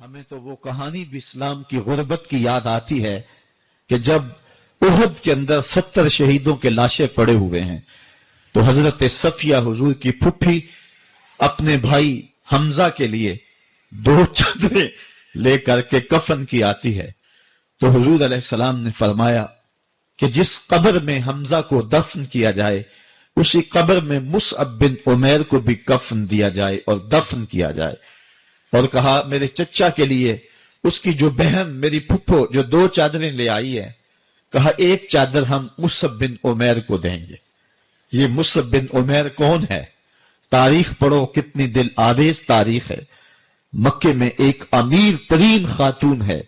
ہمیں تو وہ کہانی بھی اسلام کی غربت کی یاد آتی ہے کہ جب احد کے اندر 70 شہیدوں کے لاشیں پڑے ہوئے ہیں تو حضرت صفیہ حضور کی پھپھی اپنے بھائی حمزہ کے لیے 2 چادریں لے کر کے کفن کی آتی ہے تو حضور علیہ السلام نے فرمایا کہ جس قبر میں حمزہ کو دفن کیا جائے اسی قبر میں مصعب بن عمیر کو بھی کفن دیا جائے اور دفن کیا جائے، اور کہا میرے چچا کے لیے اس کی جو بہن میری پھپھو جو 2 چادریں لے آئی ہے، کہا ایک چادر ہم مصعب بن عمیر کو دیں گے۔ یہ مصعب بن عمیر کون ہے؟ تاریخ پڑھو، کتنی دل آویز تاریخ ہے۔ مکے میں ایک امیر ترین خاتون ہے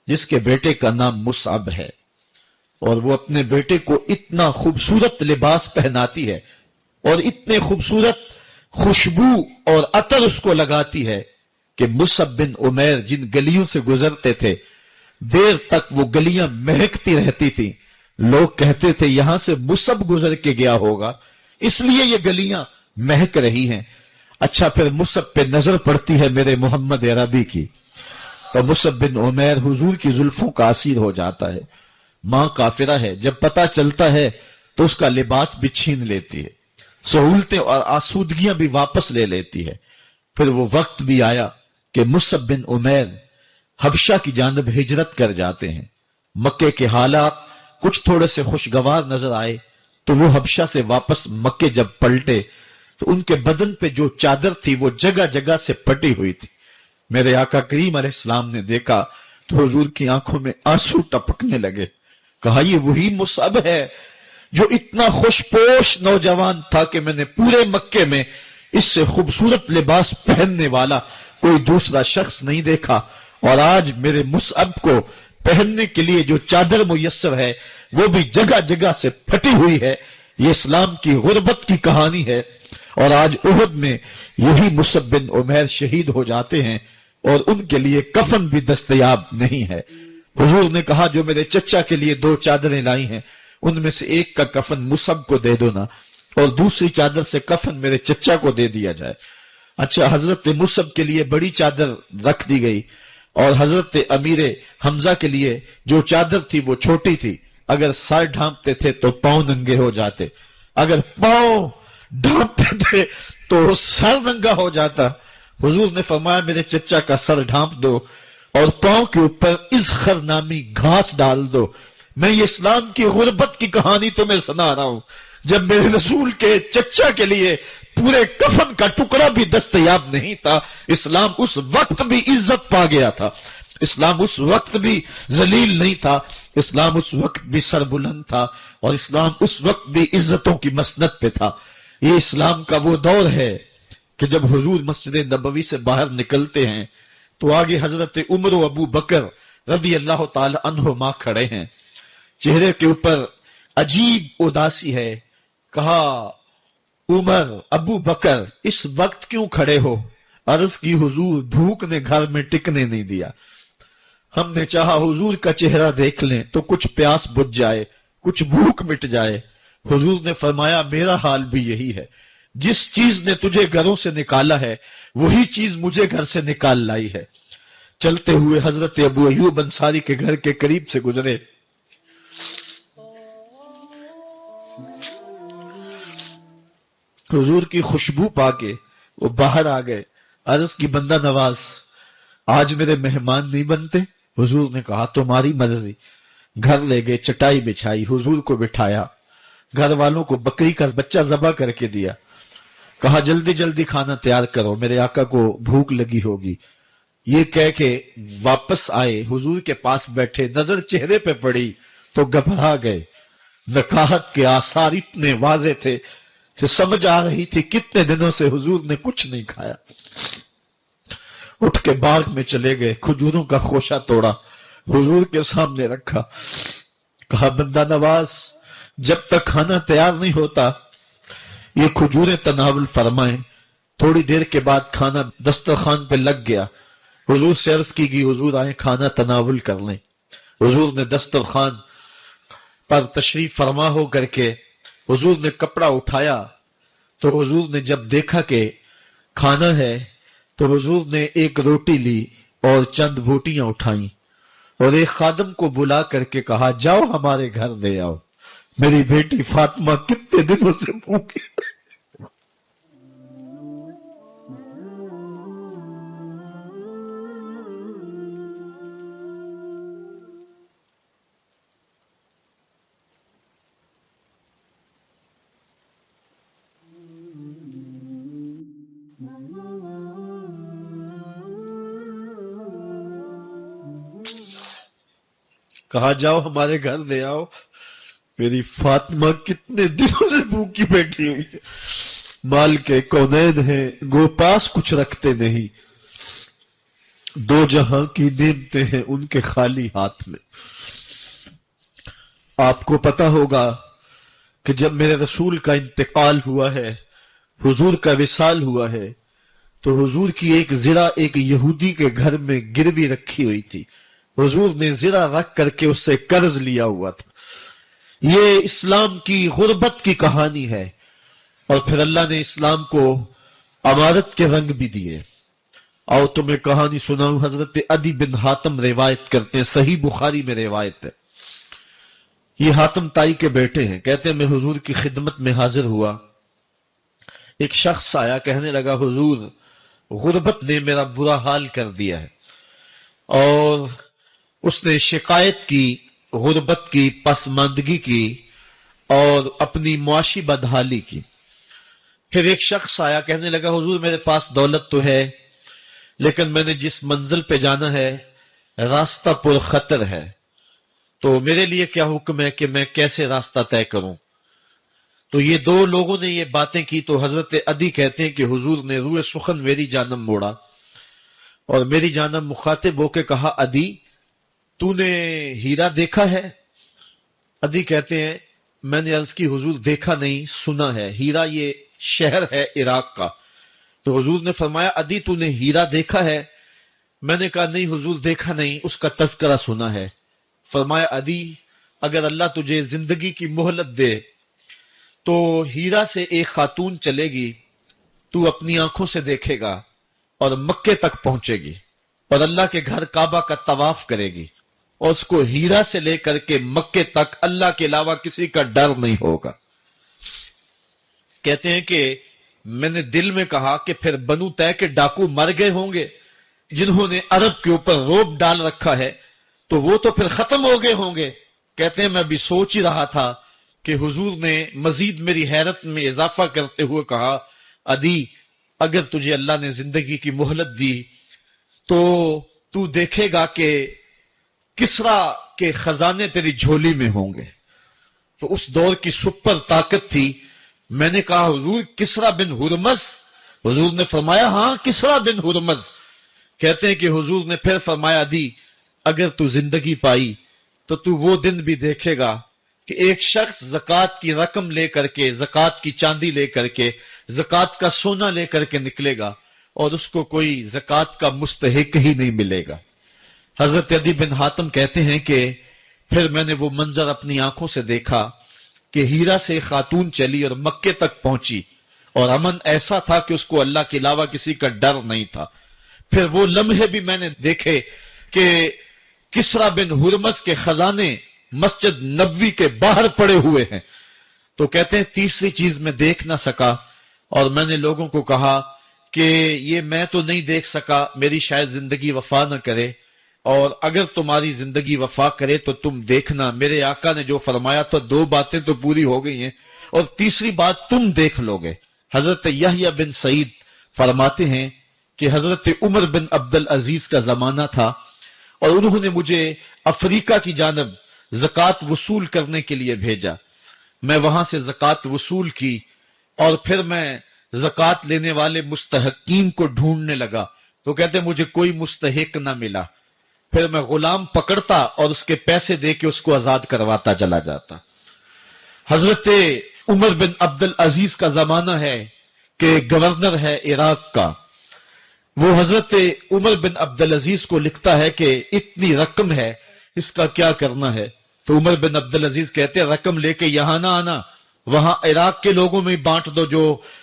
جس کے بیٹے کا نام مصعب ہے، اور وہ اپنے بیٹے کو اتنا خوبصورت لباس پہناتی ہے اور اتنے خوبصورت خوشبو اور عطر اس کو لگاتی ہے کہ مصعب بن عمیر جن گلیوں سے گزرتے تھے دیر تک وہ گلیاں مہکتی رہتی تھیں۔ لوگ کہتے تھے یہاں سے مصعب گزر کے گیا ہوگا اس لیے یہ گلیاں مہک رہی ہیں۔ اچھا، پھر مصعب پہ نظر پڑتی ہے میرے محمد عربی کی، تو مصعب بن عمیر حضور کی زلفوں کا اسیر ہو جاتا ہے۔ ماں کافرہ ہے، جب پتہ چلتا ہے تو اس کا لباس بھی چھین لیتی ہے، سہولتیں اور آسودگیاں بھی واپس لے لیتی ہے۔ پھر وہ وقت بھی آیا کہ مصعب بن عمیر حبشہ کی جانب ہجرت کر جاتے ہیں۔ مکے کے حالات کچھ تھوڑے سے خوشگوار نظر آئے تو وہ حبشہ سے واپس مکے جب پلٹے تو ان کے بدن پہ جو چادر تھی وہ جگہ جگہ سے پھٹی ہوئی تھی۔ میرے آقا کریم علیہ السلام نے دیکھا تو حضور کی آنکھوں میں آنسو ٹپکنے لگے۔ کہا یہ وہی مصعب ہے جو اتنا خوش پوش نوجوان تھا کہ میں نے پورے مکے میں اس سے خوبصورت لباس پہننے والا کوئی دوسرا شخص نہیں دیکھا، اور آج میرے مصعب کو پہننے کے لیے جو چادر میسر ہے وہ بھی جگہ جگہ سے پھٹی ہوئی ہے۔ یہ اسلام کی غربت کی کہانی ہے، اور آج احد میں یہی مصعب بن عمیر شہید ہو جاتے ہیں اور ان کے لیے کفن بھی دستیاب نہیں ہے۔ حضور نے کہا جو میرے چچا کے لیے 2 چادریں لائی ہیں ان میں سے ایک کا کفن مصعب کو دے دو نا، اور دوسری چادر سے کفن میرے چچا کو دے دیا جائے۔ اچھا، حضرت مصعب کے لیے بڑی چادر رکھ دی گئی اور حضرت امیر حمزہ کے لیے جو چادر تھی وہ چھوٹی تھی، اگر سر ڈھانپتے تھے تو پاؤں ننگے ہو جاتے، اگر پاؤں ڈھانپتے تھے تو سر ننگا ہو جاتا۔ حضور نے فرمایا میرے چچا کا سر ڈھانپ دو اور پاؤں کے اوپر اذخر نامی گھاس ڈال دو۔ میں یہ اسلام کی غربت کی کہانی تمہیں سنا رہا ہوں، جب میرے رسول کے چچا کے لیے پورے کفن کا ٹکڑا بھی دستیاب نہیں تھا، اسلام اس وقت بھی عزت پا گیا تھا، اسلام اس وقت بھی ذلیل نہیں تھا، اسلام اس وقت بھی سربلند تھا، اور اسلام اس وقت بھی عزتوں کی مسند پہ تھا۔ یہ اسلام کا وہ دور ہے کہ جب حضور مسجد نبوی سے باہر نکلتے ہیں تو آگے حضرت عمر و ابو بکر رضی اللہ تعالی عنہما کھڑے ہیں، چہرے کے اوپر عجیب اداسی ہے۔ کہا عمر، ابو بکر اس وقت کیوں کھڑے ہو؟ عرض کی حضور بھوک نے گھر میں ٹکنے نہیں دیا، ہم نے چاہا حضور کا چہرہ دیکھ لیں تو کچھ پیاس بجھ جائے، کچھ بھوک مٹ جائے۔ حضور نے فرمایا میرا حال بھی یہی ہے، جس چیز نے تجھے گھروں سے نکالا ہے وہی چیز مجھے گھر سے نکال لائی ہے۔ چلتے ہوئے حضرت ابو ایوب انصاری کے گھر کے قریب سے گزرے، حضور کی خوشبو پا کے وہ باہر آ گئے۔ عرض کی بندہ نواز آج میرے مہمان نہیں بنتے؟ حضور نے کہا تمہاری مرضی۔ گھر لے گئے، چٹائی بچھائی، حضور کو بٹھایا، گھر والوں کو بکری کا بچہ ذبح کر کے دیا، کہا جلدی جلدی کھانا تیار کرو، میرے آقا کو بھوک لگی ہوگی۔ یہ کہہ کے واپس آئے، حضور کے پاس بیٹھے، نظر چہرے پہ پڑی تو گھبرا گئے۔ نکاحت کے آثار اتنے واضح تھے کہ سمجھ آ رہی تھی کتنے دنوں سے حضور نے کچھ نہیں کھایا۔ اٹھ کے باغ میں چلے گئے، کھجوروں کا خوشہ توڑا، حضور کے سامنے رکھا، کہا بندہ نواز جب تک کھانا تیار نہیں ہوتا یہ کھجوریں تناول فرمائیں۔ تھوڑی دیر کے بعد کھانا دسترخوان پہ لگ گیا، حضور سے عرض کی گئی حضور آئیں کھانا تناول کر لیں۔ حضور نے دسترخوان پر تشریف فرما ہو کر کے حضور نے کپڑا اٹھایا تو حضور نے جب دیکھا کہ کھانا ہے تو حضور نے ایک روٹی لی اور چند بوٹیاں اٹھائیں اور ایک خادم کو بلا کر کے کہا جاؤ ہمارے گھر لے آؤ، میری بیٹی فاطمہ کتنے دنوں سے بھوکی۔ کہا جاؤ ہمارے گھر لے آؤ، میری فاطمہ کتنے دنوں سے بھوکی بیٹھی ہوئی ہے، مال کے کونین ہیں گو پاس کچھ رکھتے نہیں، دو جہاں کی نعمتیں ہیں ان کے خالی ہاتھ میں۔ آپ کو پتا ہوگا کہ جب میرے رسول کا انتقال ہوا ہے، حضور کا وصال ہوا ہے، تو حضور کی ایک زرہ ایک یہودی کے گھر میں گروی رکھی ہوئی تھی، حضور نے زرہ رکھ کر کے اس سے قرض لیا ہوا تھا۔ یہ اسلام کی غربت کی کہانی ہے، اور پھر اللہ نے اسلام کو امارت کے رنگ بھی دیے۔ اور تمہیں کہانی سناؤں، حضرت عدی بن حاتم روایت کرتے ہیں، صحیح بخاری میں روایت ہے۔ یہ حاتم تائی کے بیٹے ہیں، کہتے ہیں میں حضور کی خدمت میں حاضر ہوا، ایک شخص آیا کہنے لگا حضور غربت نے میرا برا حال کر دیا ہے، اور اس نے شکایت کی غربت کی، پسماندگی کی اور اپنی معاشی بدحالی کی۔ پھر ایک شخص آیا کہنے لگا حضور میرے پاس دولت تو ہے لیکن میں نے جس منزل پہ جانا ہے راستہ پر خطر ہے، تو میرے لیے کیا حکم ہے کہ میں کیسے راستہ طے کروں؟ تو یہ دو لوگوں نے یہ باتیں کی تو حضرت عدی کہتے ہیں کہ حضور نے روئے سخن میری جانب موڑا اور میری جانب مخاطب ہو کے کہا عدی تو نے ہیرا دیکھا ہے؟ عدی کہتے ہیں میں نے عرض کی حضور دیکھا نہیں، سنا ہے، ہیرا یہ شہر ہے عراق کا۔ تو حضور نے فرمایا عدی تو نے ہیرا دیکھا ہے؟ میں نے کہا نہیں حضور دیکھا نہیں، اس کا تذکرہ سنا ہے۔ فرمایا عدی اگر اللہ تجھے زندگی کی مہلت دے تو ہیرا سے ایک خاتون چلے گی، تو اپنی آنکھوں سے دیکھے گا اور مکے تک پہنچے گی اور اللہ کے گھر کعبہ کا طواف کرے گی، اور اس کو ہیرا سے لے کر کے مکے تک اللہ کے علاوہ کسی کا ڈر نہیں ہوگا۔ کہتے ہیں کہ میں نے دل میں کہا کہ پھر بنو طے کے ڈاکو مر گئے ہوں گے جنہوں نے عرب کے اوپر روب ڈال رکھا ہے، تو وہ تو پھر ختم ہو گئے ہوں گے۔ کہتے ہیں میں بھی سوچ ہی رہا تھا کہ حضور نے مزید میری حیرت میں اضافہ کرتے ہوئے کہا عدی اگر تجھے اللہ نے زندگی کی مہلت دی تو دیکھے گا کہ کسرا کے خزانے تیری جھولی میں ہوں گے۔ تو اس دور کی سپر طاقت تھی۔ میں نے کہا حضور کسرا بن ہرمز؟ حضور نے فرمایا ہاں کسرا بن ہرمز۔ کہتے ہیں کہ حضور نے پھر فرمایا عدی اگر تو زندگی پائی تو وہ دن بھی دیکھے گا کہ ایک شخص زکوٰۃ کی رقم لے کر کے، زکوٰۃ کی چاندی لے کر کے، زکوٰۃ کا سونا لے کر کے نکلے گا اور اس کو کوئی زکوٰۃ کا مستحق ہی نہیں ملے گا۔ حضرت عدی بن حاتم کہتے ہیں کہ پھر میں نے وہ منظر اپنی آنکھوں سے دیکھا کہ ہیرا سے خاتون چلی اور مکے تک پہنچی اور امن ایسا تھا کہ اس کو اللہ کے علاوہ کسی کا ڈر نہیں تھا۔ پھر وہ لمحے بھی میں نے دیکھے کہ کسرا بن ہرمز کے خزانے مسجد نبوی کے باہر پڑے ہوئے ہیں۔ تو کہتے ہیں تیسری چیز میں دیکھ نہ سکا اور میں نے لوگوں کو کہا کہ یہ میں تو نہیں دیکھ سکا، میری شاید زندگی وفا نہ کرے، اور اگر تمہاری زندگی وفا کرے تو تم دیکھنا میرے آقا نے جو فرمایا تھا دو باتیں تو پوری ہو گئی ہیں اور تیسری بات تم دیکھ لو گے۔ حضرت یحییٰ بن سعید فرماتے ہیں کہ حضرت عمر بن عبدالعزیز کا زمانہ تھا اور انہوں نے مجھے افریقہ کی جانب زکوٰۃ وصول کرنے کے لیے بھیجا۔ میں وہاں سے زکوٰۃ وصول کی اور پھر میں زکوٰۃ لینے والے مستحقین کو ڈھونڈنے لگا تو کہتے مجھے کوئی مستحق نہ ملا۔ پھر میں غلام پکڑتا اور اس کے پیسے دے کے اس کو آزاد کرواتا چلا جاتا۔ حضرت عمر بن عبدالعزیز کا زمانہ ہے کہ گورنر ہے عراق کا، وہ حضرت عمر بن عبدالعزیز کو لکھتا ہے کہ اتنی رقم ہے اس کا کیا کرنا ہے؟ تو عمر بن عبدالعزیز کہتے ہیں رقم لے کے یہاں نہ آنا، وہاں عراق کے لوگوں میں بانٹ دو، جو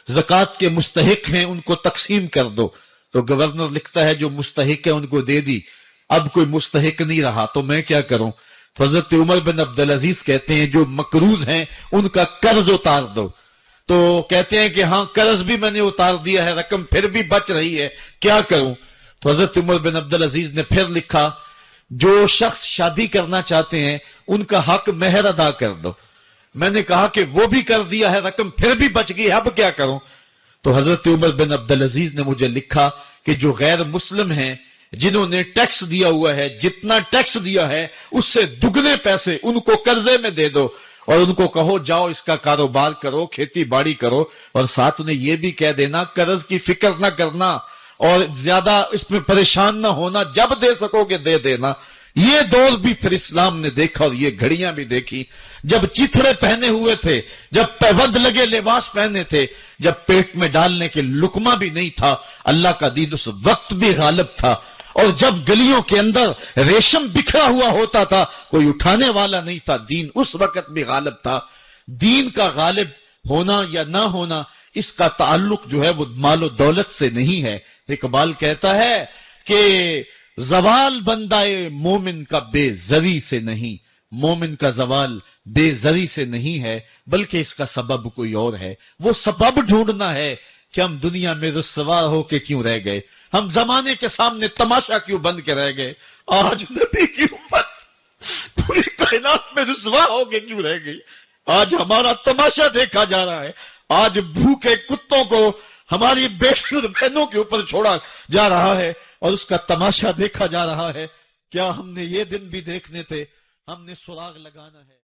زکوٰۃ کے مستحق ہیں ان کو تقسیم کر دو۔ تو گورنر لکھتا ہے جو مستحق ہے ان کو دے دی، اب کوئی مستحق نہیں رہا تو میں کیا کروں؟ تو حضرت عمر بن عبدالعزیز کہتے ہیں جو مقروض ہیں ان کا قرض اتار دو. تو کہتے ہیں کہ ہاں قرض بھی میں نے اتار دیا ہے، رقم پھر بھی بچ رہی ہے، کیا کروں؟ تو حضرت عمر بن عبدالعزیز نے پھر لکھا جو شخص شادی کرنا چاہتے ہیں ان کا حق مہر ادا کر دو. میں نے کہا کہ وہ بھی کر دیا ہے، رقم پھر بھی بچ گئی، اب کیا کروں؟ تو حضرت عمر بن عبدالعزیز نے مجھے لکھا کہ جو غیر مسلم ہیں جنہوں نے ٹیکس دیا ہوا ہے، جتنا ٹیکس دیا ہے اس سے دگنے پیسے ان کو قرضے میں دے دو اور ان کو کہو جاؤ اس کا کاروبار کرو، کھیتی باڑی کرو، اور ساتھ انہیں یہ بھی کہہ دینا قرض کی فکر نہ کرنا اور زیادہ اس میں پریشان نہ ہونا، جب دے سکو گے دے دینا. یہ دور بھی پھر اسلام نے دیکھا اور یہ گھڑیاں بھی دیکھی جب چتھڑے پہنے ہوئے تھے، جب پیود لگے لباس پہنے تھے، جب پیٹ میں ڈالنے کے لقمہ بھی نہیں تھا. اللہ کا دین اس وقت بھی غالب تھا، اور جب گلیوں کے اندر ریشم بکھرا ہوا ہوتا تھا کوئی اٹھانے والا نہیں تھا، دین اس وقت بھی غالب تھا. دین کا غالب ہونا یا نہ ہونا اس کا تعلق جو ہے وہ مال و دولت سے نہیں ہے. اقبال کہتا ہے کہ زوال بندہ مومن کا بے زری سے نہیں، مومن کا زوال بے زری سے نہیں ہے بلکہ اس کا سبب کوئی اور ہے. وہ سبب ڈھونڈنا ہے کہ ہم دنیا میں رسوا ہو کے کیوں رہ گئے، ہم زمانے کے سامنے تماشا کیوں بند کے رہ گئے، آج نبی کی امت پوری کائنات میں رسوا ہو کے کیوں رہ گئی. آج ہمارا تماشا دیکھا جا رہا ہے، آج بھوکے کتوں کو ہماری بے شر بہنوں کے اوپر چھوڑا جا رہا ہے اور اس کا تماشا دیکھا جا رہا ہے. کیا ہم نے یہ دن بھی دیکھنے تھے؟ ہم نے سراغ لگانا ہے.